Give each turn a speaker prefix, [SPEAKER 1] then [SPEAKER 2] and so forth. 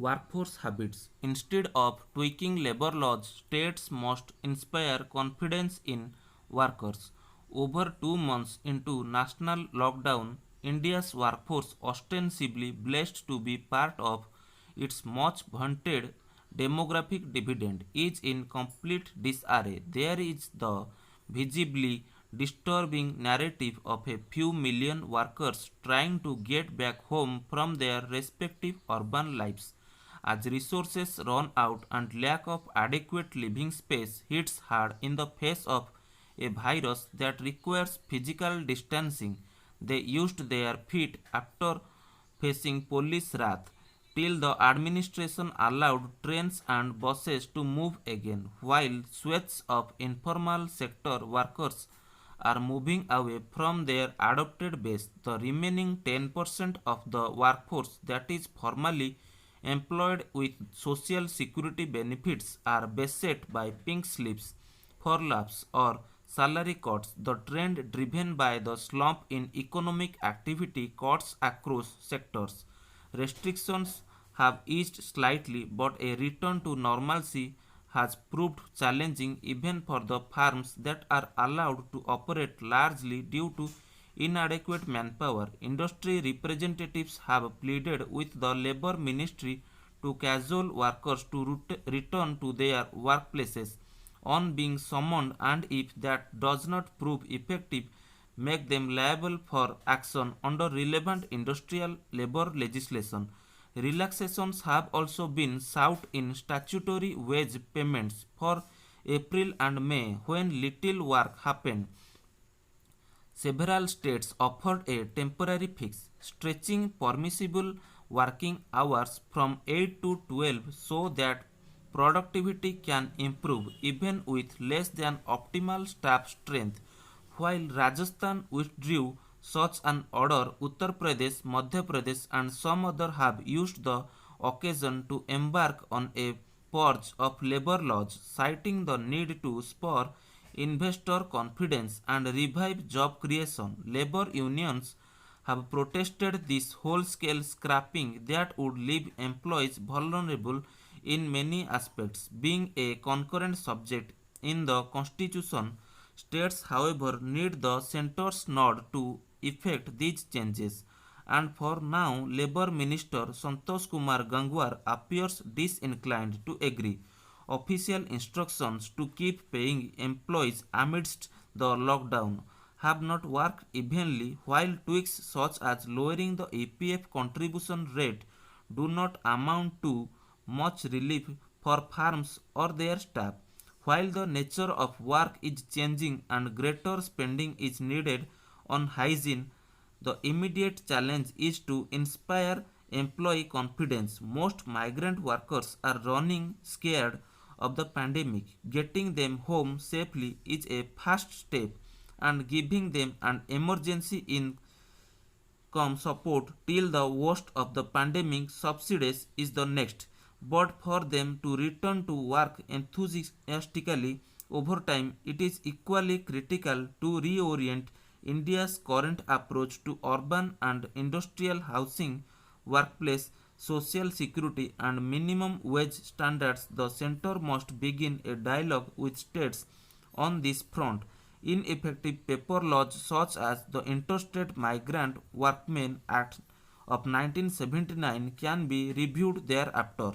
[SPEAKER 1] workforce habits. Instead of tweaking labor laws, states must inspire confidence in workers. Over 2 months into national lockdown, India's workforce, ostensibly blessed to be part of its much vaunted demographic dividend, is in complete disarray. There is the visibly disturbing narrative of a few million workers trying to get back home from their respective urban lives. As resources run out and lack of adequate living space hits hard in the face of a virus that requires physical distancing, they used their feet after facing police wrath till the administration allowed trains and buses to move again, while swathes of informal sector workers are moving away from their adopted base. The remaining 10% of the workforce that is formally employed with social security benefits are beset by pink slips, furloughs, or salary cuts. The trend driven by the slump in economic activity cuts across sectors. Restrictions have eased slightly, but a return to normalcy has proved challenging even for the firms that are allowed to operate largely due to inadequate manpower. Industry representatives have pleaded with the Labour Ministry to casual workers to return to their workplaces on being summoned, and if that does not prove effective, make them liable for action under relevant industrial labour legislation. Relaxations have also been sought in statutory wage payments for April and May when little work happened. Several states offered a temporary fix, stretching permissible working hours from 8 to 12 so that productivity can improve even with less than optimal staff strength. While Rajasthan withdrew such an order, Uttar Pradesh, Madhya Pradesh, and some others have used the occasion to embark on a purge of labor laws, citing the need to spur investor confidence and revive job creation. Labor unions have protested this whole-scale scrapping that would leave employees vulnerable in many aspects. Being a concurrent subject in the constitution, states, however, need the centre's nod to effect these changes. And for now, Labour Minister Santosh Kumar Gangwar appears disinclined to agree. Official instructions to keep paying employees amidst the lockdown have not worked evenly, while tweaks such as lowering the EPF contribution rate do not amount to much relief for firms or their staff. While the nature of work is changing and greater spending is needed on hygiene, the immediate challenge is to inspire employee confidence. Most migrant workers are running scared of the pandemic. Getting them home safely is a first step, and giving them an emergency income support till the worst of the pandemic subsides is the next. But for them to return to work enthusiastically over time, it is equally critical to reorient India's current approach to urban and industrial housing, workplace, social security, and minimum wage standards. The centre must begin a dialogue with states on this front. Ineffective paper laws such as the Interstate Migrant Workmen Act of 1979 can be reviewed thereafter.